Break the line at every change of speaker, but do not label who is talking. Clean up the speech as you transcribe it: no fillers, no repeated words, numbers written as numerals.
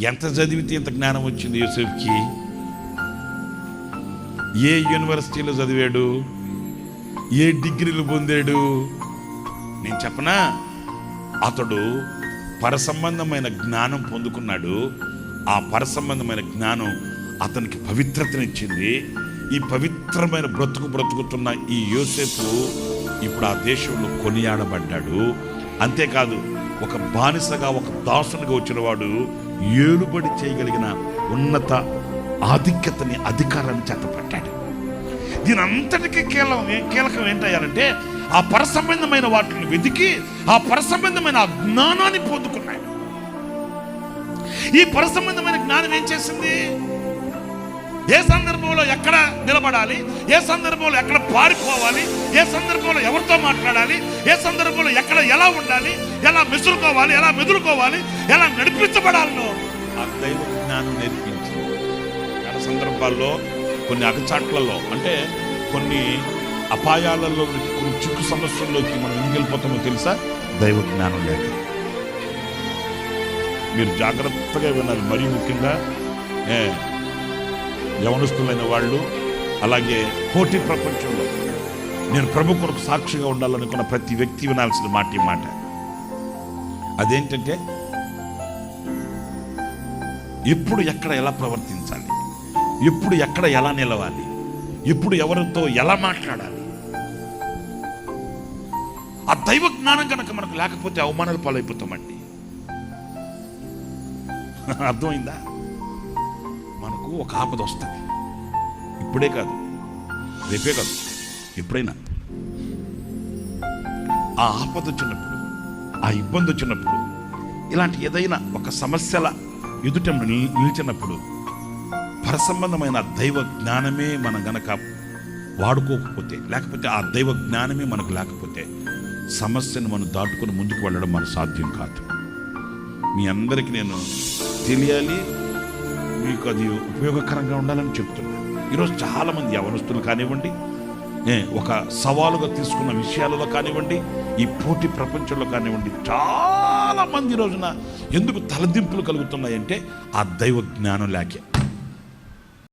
ఎంత చదివితే ఇంత జ్ఞానం వచ్చింది యోసేఫ్కి? ఏ యూనివర్సిటీలో చదివాడు? ఏ డిగ్రీలు పొందాడు? నేను చెప్పనా, అతడు పరసంబంధమైన జ్ఞానం పొందుకున్నాడు. ఆ పరసంబంధమైన జ్ఞానం అతనికి పవిత్రతనిచ్చింది. ఈ పవిత్రమైన బ్రతుకుతున్న ఈ యోసేపు ఇప్పుడు ఆ దేశంలో కొనియాడబడ్డాడు. అంతేకాదు, ఒక బానిసగా, ఒక దాసునిగా వచ్చిన వాడు ఏలుబడి చేయగలిగిన ఉన్నత ఆధిక్యతని, అధికారాన్ని చేతపట్టాడు. దీని అంతటికీ కీలకం ఏంటయ్యారంటే, ఆ పరసంబంధమైన వాటిని వెతికి ఆ పరసంబంధమైన ఆ జ్ఞానాన్ని పొందుకున్నాడు. ఈ పరసంబంధమైన జ్ఞానం ఏం చేసింది? ఏ సందర్భంలో ఎక్కడ నిలబడాలి, ఏ సందర్భంలో ఎక్కడ పారిపోవాలి, ఏ సందర్భంలో ఎవరితో మాట్లాడాలి, ఏ సందర్భంలో ఎక్కడ ఎలా ఉండాలి, ఎలా మెసులుకోవాలి, ఎలా మెదులుకోవాలి, ఎలా నడిపించబడాలనో ఆ దైవ జ్ఞానం నేర్పించింది. చాలా సందర్భాల్లో కొన్ని అగచాట్లలో, అంటే కొన్ని అపాయాలలో, కొన్ని చిక్కు సమస్యల్లోకి మనం ఎందుకు వెళ్ళిపోతామో తెలుసా? దైవ జ్ఞానం లేక. మీరు జాగ్రత్తగా వినాలి. మరీ ముఖ్యంగా యవనస్తులైన వాళ్ళు, అలాగే పోటీ ప్రపంచంలో నేను ప్రభు కొరకు సాక్షిగా ఉండాలనుకున్న ప్రతి వ్యక్తి వినాల్సిన మాట ఈ మాట. అదేంటంటే, ఎప్పుడు ఎక్కడ ఎలా ప్రవర్తించాలి, ఎప్పుడు ఎక్కడ ఎలా నిలవాలి, ఎప్పుడు ఎవరితో ఎలా మాట్లాడాలి. ఆ దైవ జ్ఞానం కనుక మనకు లేకపోతే అవమానాలు పాలైపోతామండి. అర్థమైందా? మనకు ఒక ఆపద వస్తుంది. ఇప్పుడే కాదు, రేపే కాదు, ఎప్పుడైనా ఆ ఆపద వచ్చినప్పుడు, ఆ ఇబ్బంది వచ్చినప్పుడు, ఇలాంటి ఏదైనా ఒక సమస్యల ఎదుట నిలిచినప్పుడు, పరసంబంధమైన దైవ జ్ఞానమే మనం గనక వాడుకోకపోతే, లేకపోతే ఆ దైవ జ్ఞానమే మనకు లేకపోతే, సమస్యను మనం దాటుకుని ముందుకు వెళ్ళడం మన సాధ్యం కాదు. మీ అందరికీ నేను తెలియాలి, మీకు అది ఉపయోగకరంగా ఉండాలని చెప్తున్నాను. ఈరోజు చాలామంది యవనస్తులు కానివ్వండి, ఒక సవాలుగా తీసుకున్న విషయాలలో కానివ్వండి, ఈ పోటీ ప్రపంచంలో కానివ్వండి, చాలామంది రోజున ఎందుకు తలదింపులు కలుగుతున్నాయంటే ఆ దైవ జ్ఞానం లేకే.